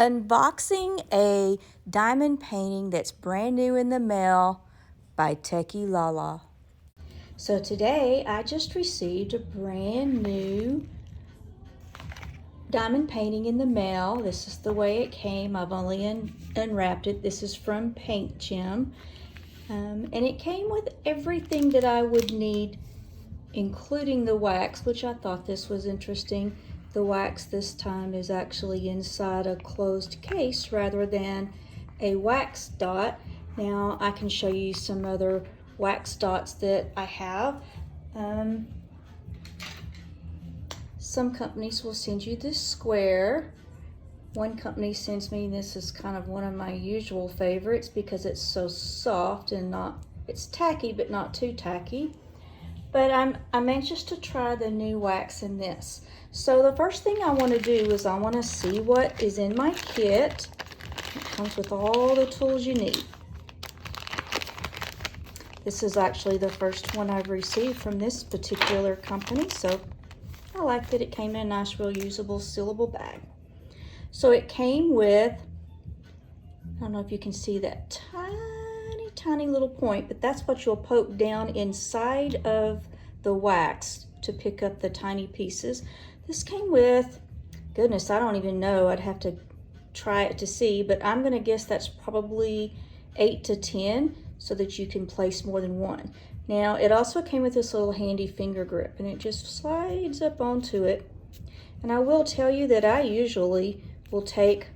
Unboxing a diamond painting that's brand new in the mail by Techylala. So today I just received a brand new diamond painting in the mail. This is the way it came. I've only unwrapped it. This is from Paint Gym. And it came with everything that I would need, including the wax, which I thought this was interesting. The wax this time is actually inside a closed case rather than a wax dot. Now I can show you some other wax dots that I have. Some companies will send you this square. One company sends me, this is kind of one of my usual favorites because it's so soft and it's tacky but not too tacky. But I'm anxious to try the new wax in this. So the first thing I want to do is I want to see what is in my kit. It comes with all the tools you need. This is actually the first one I've received from this particular company, so I like that it came in a nice, real usable, sealable bag. So it came with, I don't know if you can see that tiny little point, but that's what you'll poke down inside of the wax to pick up the tiny pieces. This came with, goodness, I don't even know. I'd have to try it to see, but I'm gonna guess that's probably 8 to 10 so that you can place more than one. Now, it also came with this little handy finger grip and it just slides up onto it. And I will tell you that I usually will take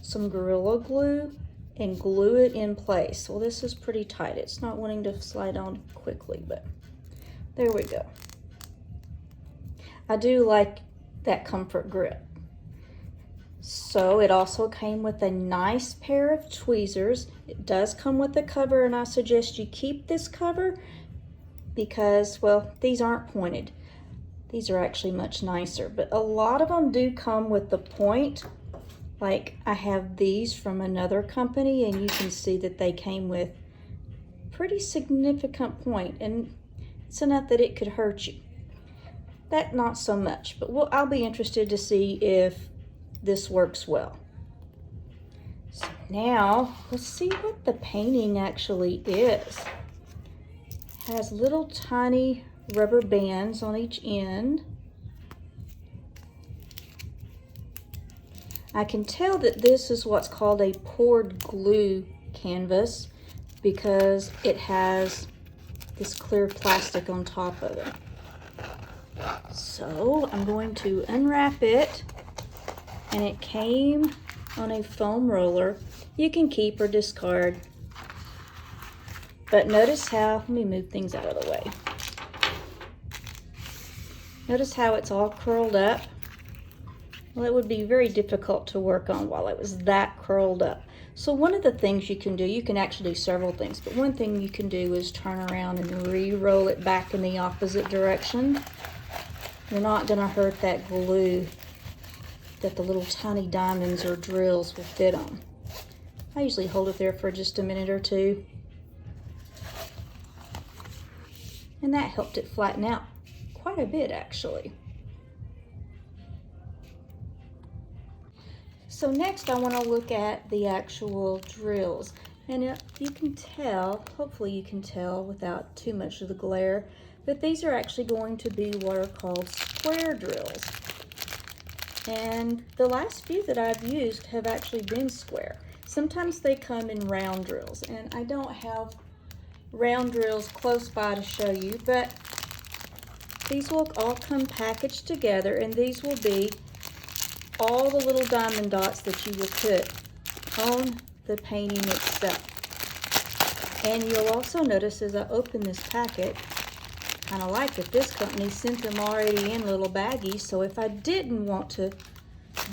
some Gorilla Glue and glue it in place. Well, this is pretty tight. It's not wanting to slide on quickly, but there we go. I do like that comfort grip. So it also came with a nice pair of tweezers. It does come with a cover, and I suggest you keep this cover because, well, these aren't pointed. These are actually much nicer, but a lot of them do come with the point. Like I have these from another company and you can see that they came with pretty significant point, and it's enough that it could hurt you. That not so much, but I'll be interested to see if this works well. So now let's see what the painting actually is. It has little tiny rubber bands on each end. I can tell that this is what's called a poured glue canvas because it has this clear plastic on top of it. So I'm going to unwrap it, and it came on a foam roller. You can keep or discard. But notice how, let me move things out of the way. Notice how it's all curled up. Well, it would be very difficult to work on while it was that curled up. So one of the things you can do, you can actually do several things, but one thing you can do is turn around and re-roll it back in the opposite direction. You're not going to hurt that glue that the little tiny diamonds or drills will fit on. I usually hold it there for just a minute or two. And that helped it flatten out quite a bit, actually. So next I want to look at the actual drills. And you can tell, hopefully you can tell without too much of the glare, but these are actually going to be what are called square drills. And the last few that I've used have actually been square. Sometimes they come in round drills, and I don't have round drills close by to show you, but these will all come packaged together, and these will be all the little diamond dots that you will put on the painting itself. And you'll also notice as I open this packet, kind of like that this company sent them already in little baggies, so if I didn't want to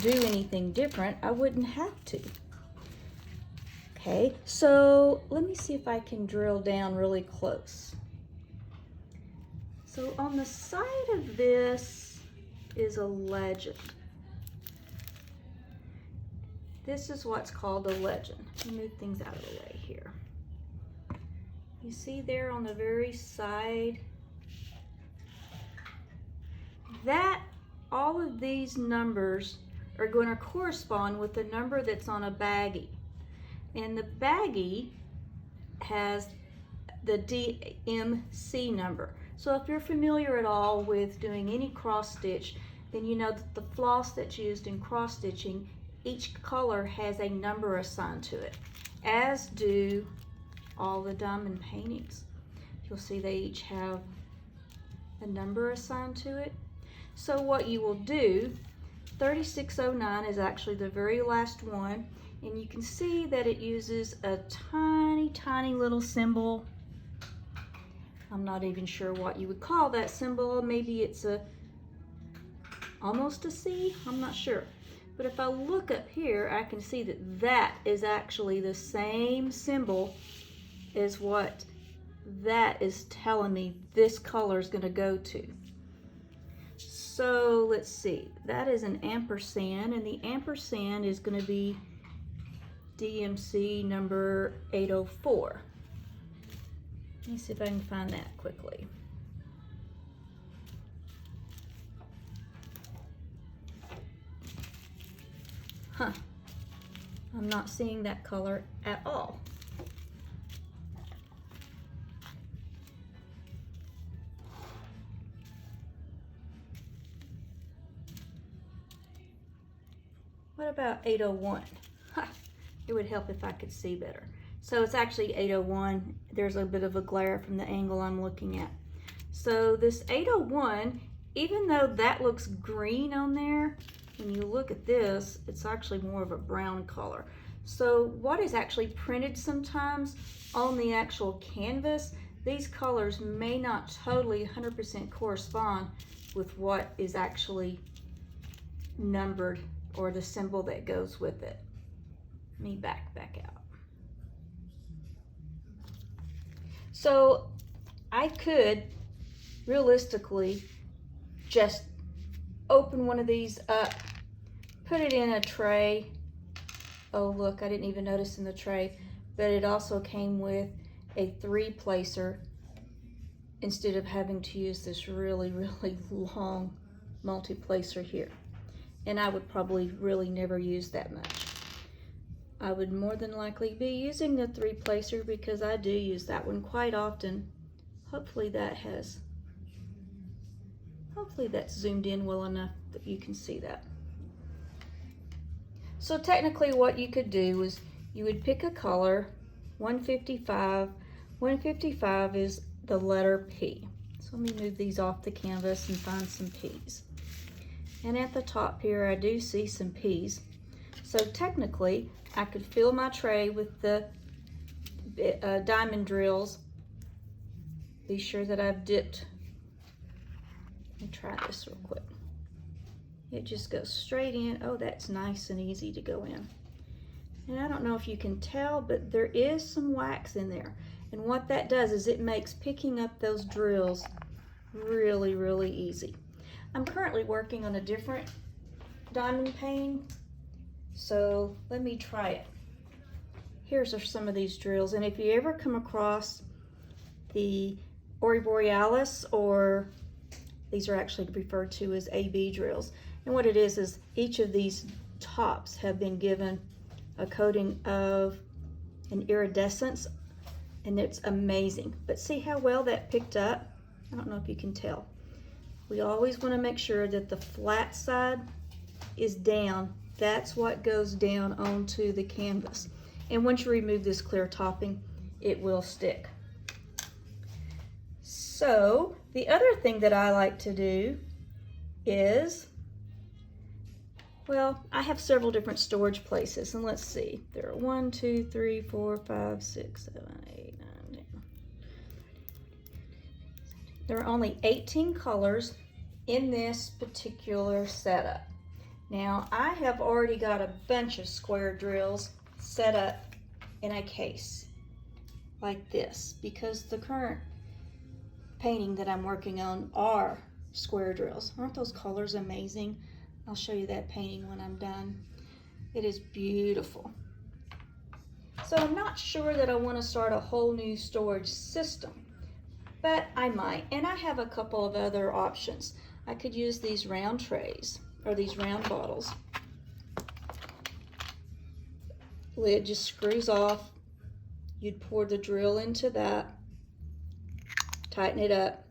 do anything different, I wouldn't have to. Okay, so let me see if I can drill down really close. So on the side of this is a legend. This is what's called a legend. Let me move things out of the way here. You see there on the very side, that all of these numbers are going to correspond with the number that's on a baggie. And the baggie has the DMC number. So if you're familiar at all with doing any cross stitch, then you know that the floss that's used in cross stitching, each color has a number assigned to it, as do all the diamond paintings. You'll see they each have a number assigned to it. So what you will do, 3609 is actually the very last one, and you can see that it uses a tiny little symbol. I'm not even sure what you would call that symbol. Maybe it's almost a C, I'm not sure. But if I look up here, I can see that that is actually the same symbol as what that is telling me this color is going to go to. So let's see, that is an ampersand, and the ampersand is going to be DMC number 804. Let me see if I can find that quickly. Huh, I'm not seeing that color at all. What about 801? Huh, it would help if I could see better. So it's actually 801. There's a bit of a glare from the angle I'm looking at. So this 801, even though that looks green on there, when you look at this, it's actually more of a brown color. So what is actually printed sometimes on the actual canvas, these colors may not totally 100% correspond with what is actually numbered or the symbol that goes with it. Let me back out. So I could realistically just open one of these up, put it in a tray. Oh look, I didn't even notice in the tray, but it also came with a 3-placer instead of having to use this really long multi-placer here. And I would probably really never use that much. I would more than likely be using the 3-placer because I do use that one quite often. Hopefully that's zoomed in well enough that you can see that. So technically what you could do is you would pick a color, 155. 155 is the letter P. So let me move these off the canvas and find some P's. And at the top here, I do see some P's. So technically, I could fill my tray with the diamond drills. Be sure that I've dipped. Let me try this real quick. It just goes straight in. Oh, that's nice and easy to go in. And I don't know if you can tell, but there is some wax in there. And what that does is it makes picking up those drills really easy. I'm currently working on a different diamond painting, so let me try it. Here's some of these drills, and if you ever come across the Aurora Borealis, or these are actually referred to as AB drills, and what it is each of these tops have been given a coating of an iridescence, and it's amazing. But see how well that picked up? I don't know if you can tell. We always want to make sure that the flat side is down. That's what goes down onto the canvas. And once you remove this clear topping, it will stick. So the other thing that I like to do is, well, I have several different storage places, and let's see. There are 1, 2, 3, 4, 5, 6, 7, 8, 9, 10. There are only 18 colors in this particular setup. Now, I have already got a bunch of square drills set up in a case like this because the current painting that I'm working on are square drills. Aren't those colors amazing? I'll show you that painting when I'm done. It is beautiful. So I'm not sure that I want to start a whole new storage system, but I might. And I have a couple of other options. I could use these round trays, or these round bottles. lid just screws off. You'd pour the drill into that, tighten it up.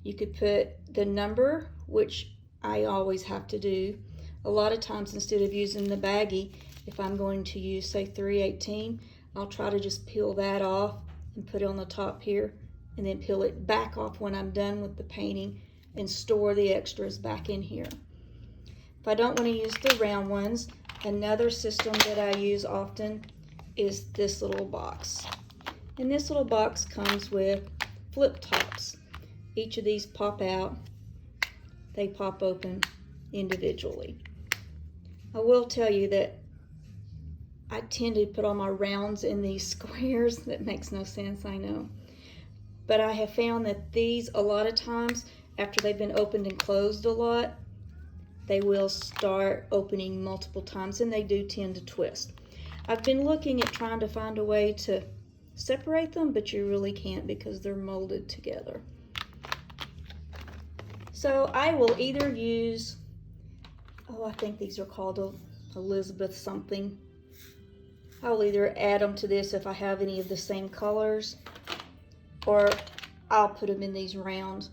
You could put the number, which I always have to do. A lot of times, instead of using the baggie, if I'm going to use, say, 318, I'll try to just peel that off and put it on the top here, and then peel it back off when I'm done with the painting and store the extras back in here. If I don't want to use the round ones, another system that I use often is this little box. And this little box comes with flip tops. Each of these pop out. They pop open individually. I will tell you that I tend to put all my rounds in these squares. That makes no sense, I know. But I have found that these, a lot of times, after they've been opened and closed a lot, they will start opening multiple times, and they do tend to twist. I've been looking at trying to find a way to separate them, but you really can't because they're molded together. So I will either use, I think these are called Elizabeth something. I'll either add them to this if I have any of the same colors, or I'll put them in these rounds.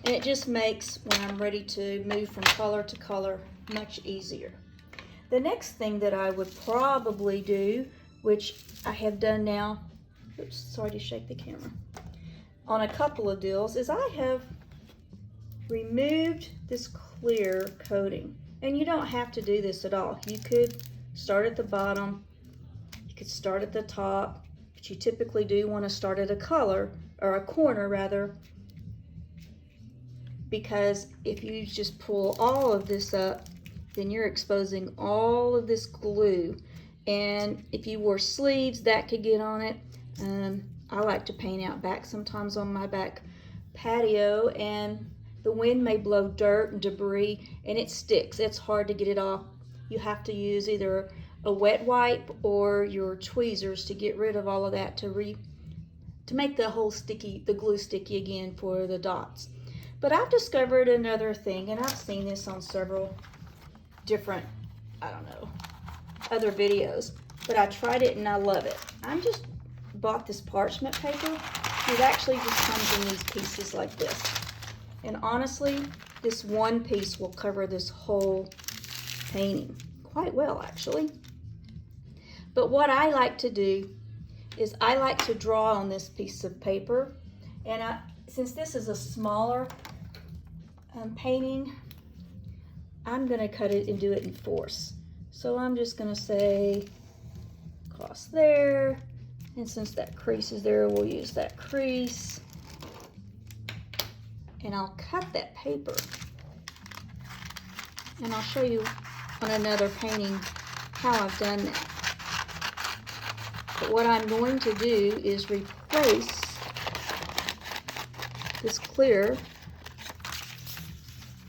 And it just makes, when I'm ready to move from color to color, much easier. The next thing that I would probably do, which I have done now, oops, sorry to shake the camera, on a couple of deals, is I have removed this clear coating. And you don't have to do this at all. You could start at the bottom, you could start at the top, but you typically do want to start at a color, or a corner rather, because if you just pull all of this up, then you're exposing all of this glue. And if you wore sleeves, that could get on it. I like to paint out back sometimes on my back patio, and the wind may blow dirt and debris, and it sticks. It's hard to get it off. You have to use either a wet wipe or your tweezers to get rid of all of that, to make the glue sticky again for the dots. But I've discovered another thing, and I've seen this on several different, other videos, but I tried it and I love it. I just bought this parchment paper. It actually just comes in these pieces like this. And honestly, this one piece will cover this whole painting quite well, actually. But what I like to do is I like to draw on this piece of paper, and since this is a smaller painting, I'm going to cut it and do it in force. So I'm just going to say across there, and since that crease is there, we'll use that crease, and I'll cut that paper, and I'll show you on another painting how I've done that. But what I'm going to do is replace this clear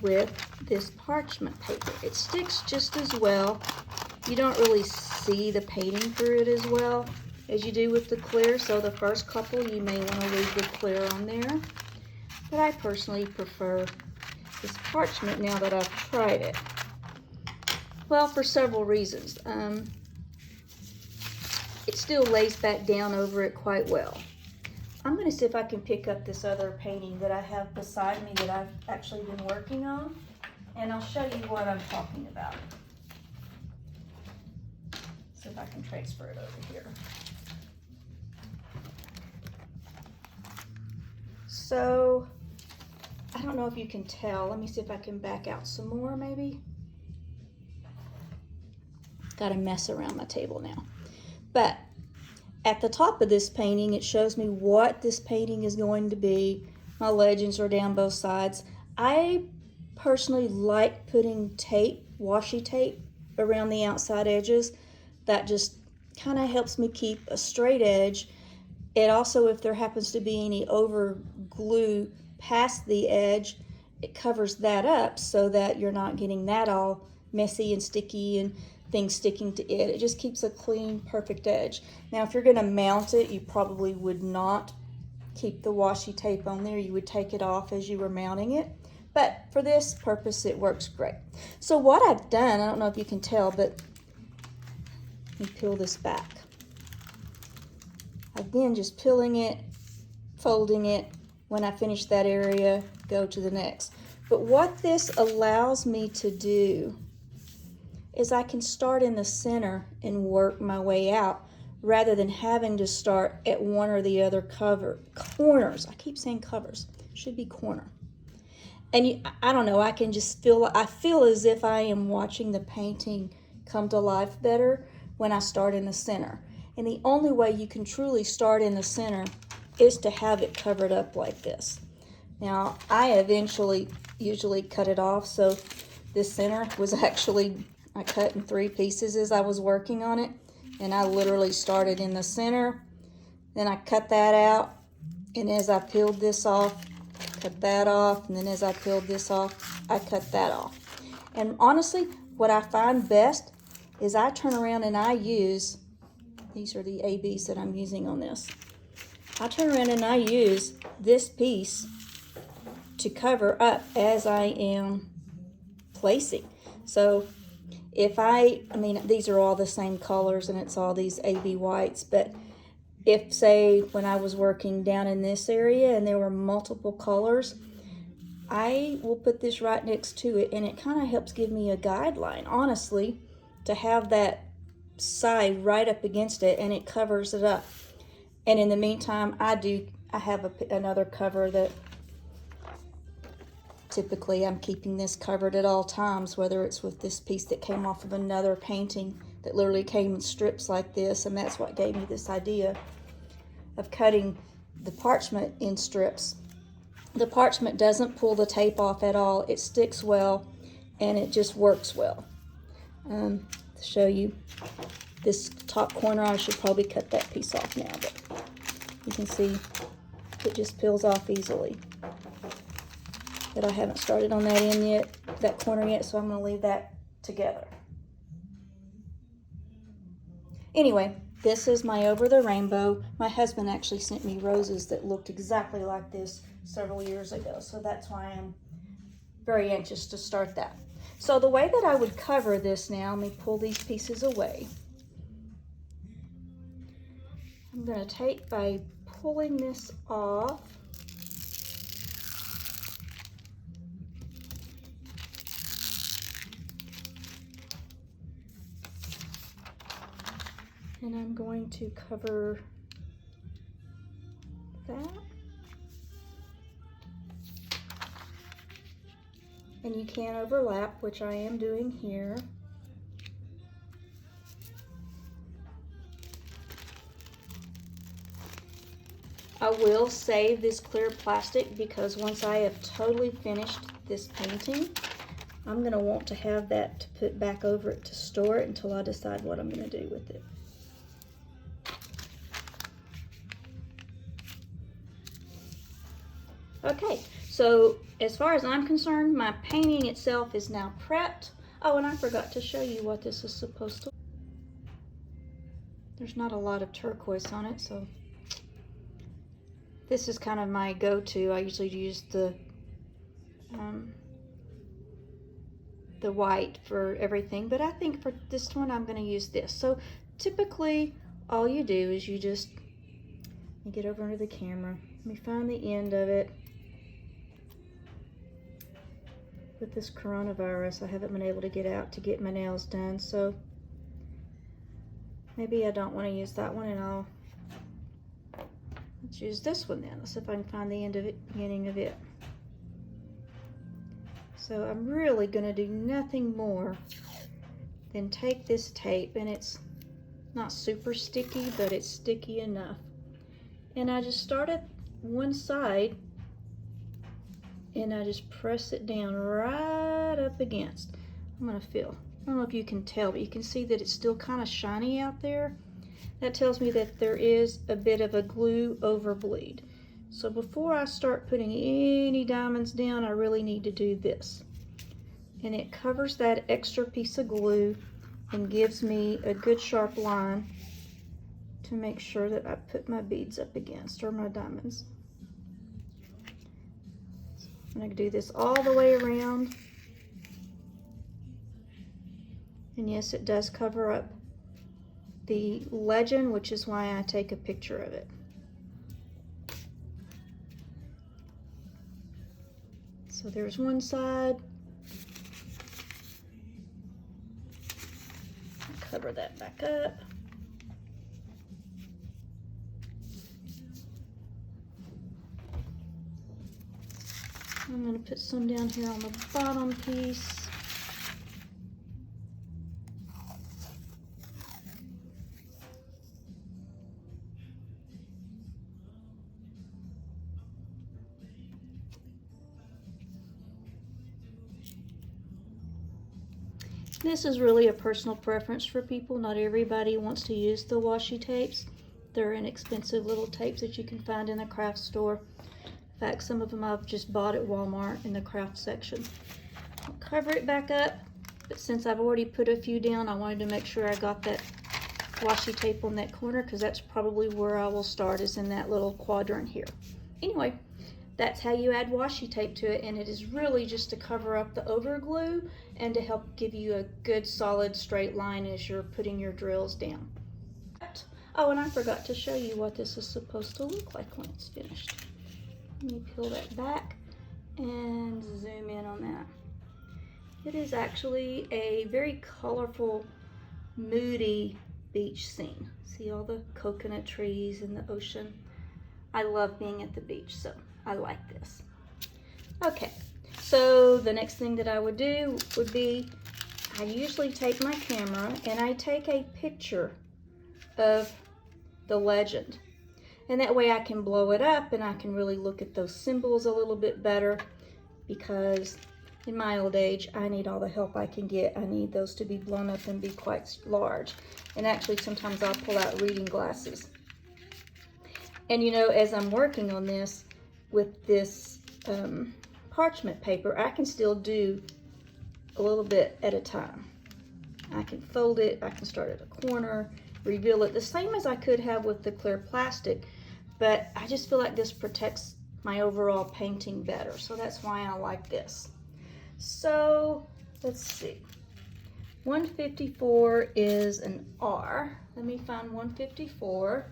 with this parchment paper. It sticks just as well. You don't really see the painting through it as well as you do with the clear, so the first couple you may want to leave the clear on there. But I personally prefer this parchment now that I've tried it. Well, for several reasons. It still lays back down over it quite well. I'm going to see if I can pick up this other painting that I have beside me that I've actually been working on, and I'll show you what I'm talking about. See if I can transfer it over here. So, I don't know if you can tell. Let me see if I can back out some more maybe. Got a mess around my table now. But at the top of this painting, it shows me what this painting is going to be. My legends are down both sides. I personally like putting tape, washi tape, around the outside edges. That just kind of helps me keep a straight edge. It also, if there happens to be any over glue past the edge, it covers that up so that you're not getting that all messy and sticky and things sticking to it. It just keeps a clean, perfect edge. Now, if you're going to mount it, you probably would not keep the washi tape on there. You would take it off as you were mounting it. But for this purpose, it works great. So what I've done, I don't know if you can tell, but Let me peel this back. Again, just peeling it, folding it. When I finish that area, go to the next. But what this allows me to do is I can start in the center and work my way out rather than having to start at one or the other corners. I keep saying covers, should be corner. And I don't know, I can just I feel as if I am watching the painting come to life better when I start in the center. And the only way you can truly start in the center is to have it covered up like this. Now, I usually cut it off, so this center was actually, I cut in 3 pieces as I was working on it, and I literally started in the center, then I cut that out, and as I peeled this off, cut that off, and then as I peeled this off, I cut that off. And honestly, what I find best is I turn around and I use, these are the ABs that I'm using on this. I turn around and I use this piece to cover up as I am placing. So if I mean, these are all the same colors and it's all these AB whites, but if, say, when I was working down in this area and there were multiple colors, I will put this right next to it, and it kind of helps give me a guideline, honestly, to have that side right up against it, and it covers it up. And in the meantime, I have another cover that typically I'm keeping this covered at all times, whether it's with this piece that came off of another painting that literally came in strips like this, and that's what gave me this idea of cutting the parchment in strips. The parchment doesn't pull the tape off at all. It sticks well, and it just works well. To show you this top corner, I should probably cut that piece off now, but you can see it just peels off easily. But I haven't started on that end yet, that corner yet, so I'm going to leave that together. Anyway, this is my Over the Rainbow. My husband actually sent me roses that looked exactly like this several years ago, so that's why I'm very anxious to start that. So the way that I would cover this now, let me pull these pieces away. I'm going to take by pulling this off. And I'm going to cover that. And you can overlap, which I am doing here. I will save this clear plastic because once I have totally finished this painting, I'm going to want to have that to put back over it to store it until I decide what I'm going to do with it. Okay, so as far as I'm concerned, my painting itself is now prepped. Oh, and I forgot to show you what this is supposed to. There's not a lot of turquoise on it, so this is kind of my go-to. I usually use the white for everything, but I think for this one I'm going to use this. So typically all you do is you just, let me get over under the camera, let me find the end of it. With this coronavirus, I haven't been able to get out to get my nails done, so maybe I don't want to use that one, and let's use this one then. Let's see if I can find the end of it, beginning of it. So I'm really going to do nothing more than take this tape, and it's not super sticky, but it's sticky enough. And I just start at one side, and I just press it down right up against. I'm going to feel, I don't know if you can tell, but you can see that it's still kind of shiny out there. That tells me that there is a bit of a glue over bleed. So before I start putting any diamonds down, I really need to do this. And it covers that extra piece of glue and gives me a good sharp line to make sure that I put my beads up against, or my diamonds. I'm going to do this all the way around. And yes, it does cover up the legend, which is why I take a picture of it. So there's one side. Cover that back up. I'm going to put some down here on the bottom piece. This is really a personal preference for people. Not everybody wants to use the washi tapes. They're inexpensive little tapes that you can find in a craft store. In fact, some of them I've just bought at Walmart in the craft section. I'll cover it back up, but since I've already put a few down, I wanted to make sure I got that washi tape on that corner, because that's probably where I will start, is in that little quadrant here. Anyway, that's how you add washi tape to it, and it is really just to cover up the overglue and to help give you a good solid straight line as you're putting your drills down. Oh, and I forgot to show you what this is supposed to look like when it's finished. Let me peel that back and zoom in on that. It is actually a very colorful, moody beach scene. See all the coconut trees and the ocean? I love being at the beach, so I like this. Okay, so the next thing that I would do would be, I usually take my camera and I take a picture of the legend. And that way I can blow it up and I can really look at those symbols a little bit better, because in my old age, I need all the help I can get. I need those to be blown up and be quite large. And actually sometimes I'll pull out reading glasses. And you know, as I'm working on this, with this parchment paper, I can still do a little bit at a time. I can fold it, I can start at a corner, reveal it, the same as I could have with the clear plastic, but I just feel like this protects my overall painting better, so that's why I like this. So let's see, 154 is an R. Let me find 154.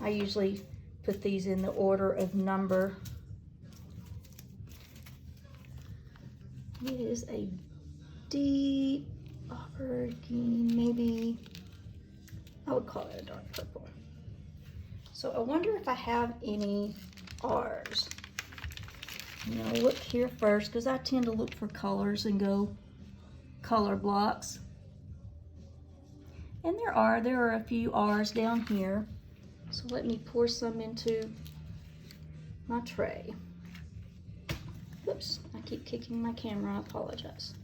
I usually put these in the order of number. It is a deep aubergine, maybe I would call it a dark purple. So I wonder if I have any R's. I'm gonna look here first, because I tend to look for colors and go color blocks. And there are a few R's down here. So let me pour some into my tray. Oops, I keep kicking my camera, I apologize.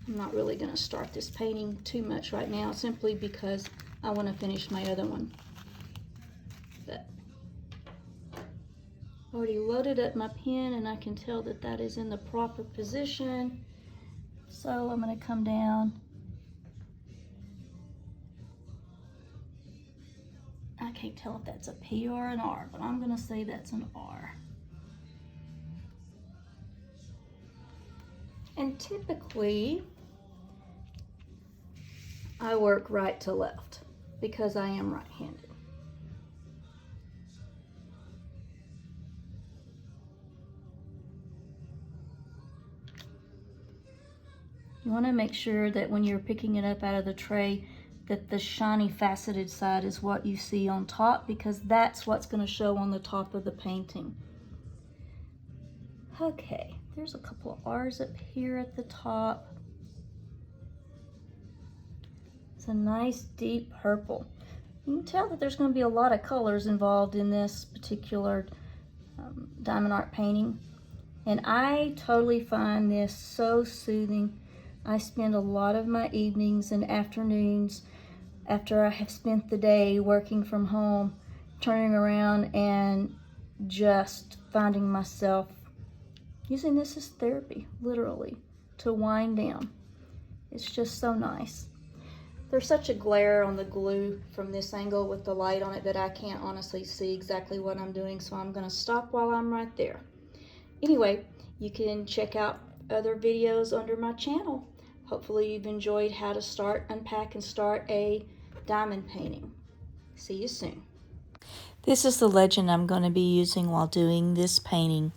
I'm not really going to start this painting too much right now, simply because I want to finish my other one. But I already loaded up my pen and I can tell that that is in the proper position. So I'm going to come down. I can't tell if that's a P or an R, but I'm going to say that's an R. And typically, I work right to left because I am right-handed. You want to make sure that when you're picking it up out of the tray, that the shiny faceted side is what you see on top, because that's what's going to show on the top of the painting. Okay, there's a couple of R's up here at the top. It's a nice deep purple. You can tell that there's going to be a lot of colors involved in this particular diamond art painting. And I totally find this so soothing. I spend a lot of my evenings and afternoons after I have spent the day working from home, turning around and just finding myself using this as therapy, literally, to wind down. It's just so nice. There's such a glare on the glue from this angle with the light on it that I can't honestly see exactly what I'm doing, so I'm going to stop while I'm right there. Anyway, you can check out other videos under my channel. Hopefully you've enjoyed how to start, unpack, and start a diamond painting. See you soon. This is the legend I'm going to be using while doing this painting.